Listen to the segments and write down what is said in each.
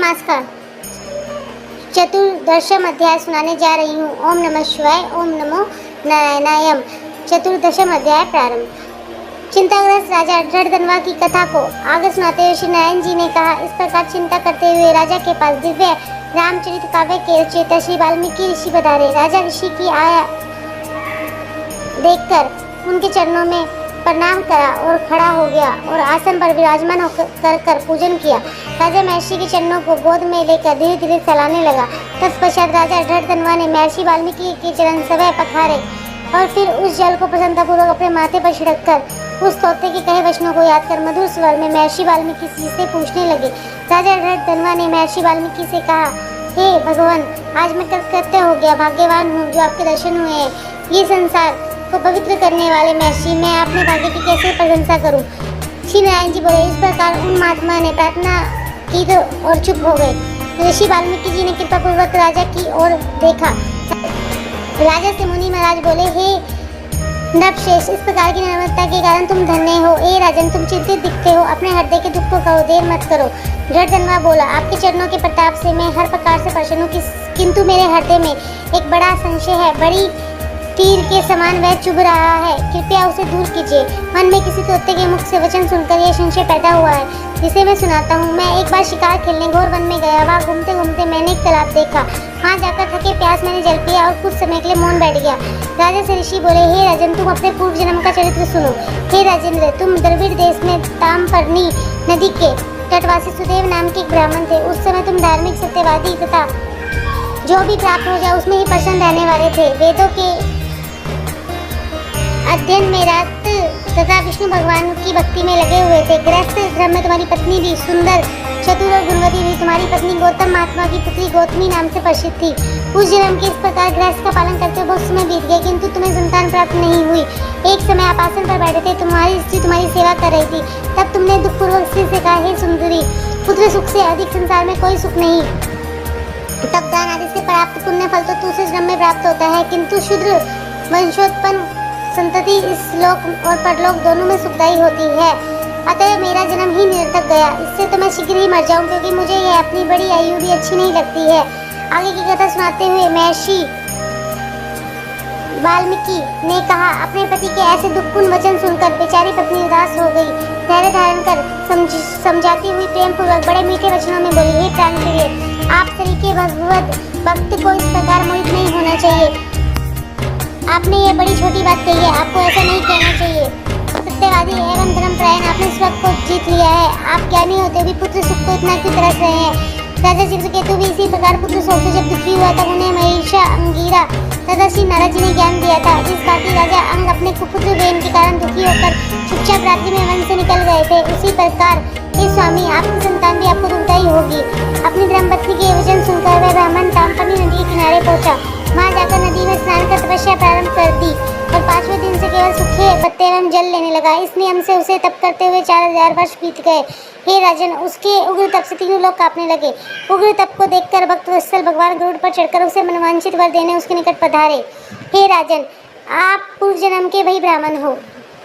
नमस्कार। चतुर्दशम अध्याय सुनाने जा रही हूँ। ओम नमः शिवाय, ओम नमो नारायणाय। चतुर्दशम अध्याय प्रारंभ। चिंताग्रस्त राजा ढड़धनवा की कथा को आगे सुनाते हुए श्री नारायण जी ने कहा, इस प्रकार चिंता करते हुए राजा के पास दिव्य रामचरित काव्य के रचयिता श्री वाल्मीकि ऋषि पधारे। राजा ऋषि की आया देखकर उनके चरणों में प्रणाम करा और खड़ा हो गया और आसन पर विराजमान कर पूजन किया। राजा महर्षि के चरणों को गोद में लेकर धीरे धीरे चलाने लगा। तत्पश्चात राजा ढड़धनवा ने महर्षि वाल्मीकि के चरण सवै पखारे और फिर उस जल को प्रसन्नतापूर्वक अपने माथे पर छिड़क कर उस तोते के कहे वचनों को याद कर मधुर स्वर में महर्षि वाल्मीकि जी से पूछने लगे। राजा ढड़धनवा ने महर्षि वाल्मीकि से कहा, हे भगवान, आज मैं कृतकृत्य हो गया, भाग्यवान हूँ जो आपके दर्शन हुए हैं। ये संसार को पवित्र करने वाले महर्षि, मैं अपने भाग्य की कैसे प्रशंसा करूं। श्री नारायण जी बोले, इस प्रकार उन महात्मा ने प्रार्थना की तो और चुप हो गए। ऋषि वाल्मीकि जी ने कृपा पूर्वक राजा की ओर देखा। राजा से मुनि महाराज बोले, हे नृपश्रेष्ठ, इस प्रकार की निर्मलता के कारण तुम धन्य हो। ए राजन, तुम चिंतित दिखते हो, अपने हृदय के दुख को कहो, देर मत करो। ढड़धनवा बोला, आपके चरणों के प्रताप से मैं हर प्रकार से प्रसन्न हूँ, किंतु मेरे हृदय में एक बड़ा संशय है। बड़ी तीर के समान वह चुभ रहा है, कृपया उसे दूर कीजिए। मन में किसी तोते के मुख से वचन सुनकर यह संशय पैदा हुआ है, जिसे मैं सुनाता हूँ। मैं एक बार शिकार खेलने घोर वन में गया। वहाँ घूमते घूमते मैंने एक तालाब देखा। वहाँ जाकर थके प्यास मैंने जल पिया और कुछ समय के लिए मौन बैठ गया। राजा से ऋषि बोले, हे राजन, तुम अपने पूर्व जन्म का चरित्र सुनो। हे राजेंद्र, तुम द्रविड़ देश में ताम्रपर्णी नदी के तटवासी सुदेव नाम के एक ब्राह्मण थे। उस समय तुम धार्मिक, सत्यवादी तथा जो भी प्राप्त हो जाए उसमें ही प्रसन्न रहने वाले थे। वेदों के अध्ययन में रात तथा विष्णु भगवान की भक्ति में लगे हुए थे। गृहस्थ धर्म में तुम्हारी पत्नी भी सुंदर, चतुर और गुणवती थी। तुम्हारी पत्नी गौतम महात्मा की पुत्री गौतमी नाम से प्रसिद्ध थी। उस जन्म के इस प्रकार गृहस्थ का पालन करते हुए बहुत समय बीत गए, किंतु तुम्हें संतान प्राप्त नहीं हुई। एक समय आप आसन पर बैठे थे, तुम्हारी स्त्री तुम्हारी सेवा कर रही थी। तब तुमने दुखपूर्वक स्त्री से कहा, हे सुंदरी, पुत्र सुख से अधिक संसार में कोई सुख नहीं। तब दान आदि से प्राप्त पुण्य फल तो दूसरे जन्म में प्राप्त होता है, किंतु शूद्र वंशोत्पन्न संतति इस लोक और परलोक दोनों में सुखदायी होती है। अतः मेरा जन्म ही निरर्थक गया। इससे तो मैं शीघ्र ही मर जाऊं, क्योंकि मुझे यह अपनी बड़ी आयु भी अच्छी नहीं लगती है। आगे की कथा सुनाते हुए महर्षि वाल्मीकि ने कहा, अपने पति के ऐसे दुखपूर्ण वचन सुनकर बेचारी पत्नी उदास हो गई। धैर्य धारण कर समझाती हुई प्रेम पूर्वक बड़े मीठे वचनों में बोली, हे प्राण प्रिय, आप तरीके भगवत भक्त को इस प्रकार मोहित नहीं होना चाहिए। आपने ये बड़ी छोटी बात कही है, आपको ऐसा नहीं कहना चाहिए। सत्यवादी एवं धर्मपरायण, आपने स्वर्ग को जीत लिया है। आप ज्ञानी होते भी पुत्र सुख को इतना क्यों तरस रहे हैं। राजा चित्रकेतु भी इसी प्रकार पुत्र शोक से जब दुखी हुआ तब उन्हें महिषा अंगीरा तथा श्री नारद जी ने ज्ञान दिया था। जिस बाकी राजा अंग अपने कुपुत्र प्रेम के कारण दुखी होकर चुपचाप रात्रि में वन से निकल गए थे, उसी प्रकार हे स्वामी, आपकी संतान भी आपको दुखदायी होगी। अपनी धर्मपत्नी के वचन सुनकर वह ब्राह्मण ताम्रपर्णी नदी के किनारे पहुंचा। वहाँ जाकर नदी में स्नान कर तपस्या प्रारंभ कर दी और 5वें दिन से केवल सूखे पत्ते एवं जल लेने लगा। इस नियम से उसे तप करते हुए 4000 वर्ष बीत गए। हे राजन, उसके उग्र तप से तीनों लोग कांपने लगे। उग्र तप को देखकर भक्त वत्सल भगवान गरुड़ पर चढ़कर उसे मनवांछित वर देने उसके निकट पधारे। हे राजन, आप पूर्व जन्म के वही ब्राह्मण हो।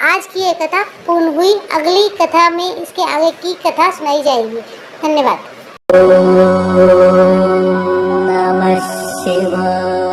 आज की यह कथा पूर्ण हुई। अगली कथा में इसके आगे की कथा सुनाई जाएगी। धन्यवाद। नमः शिवाय।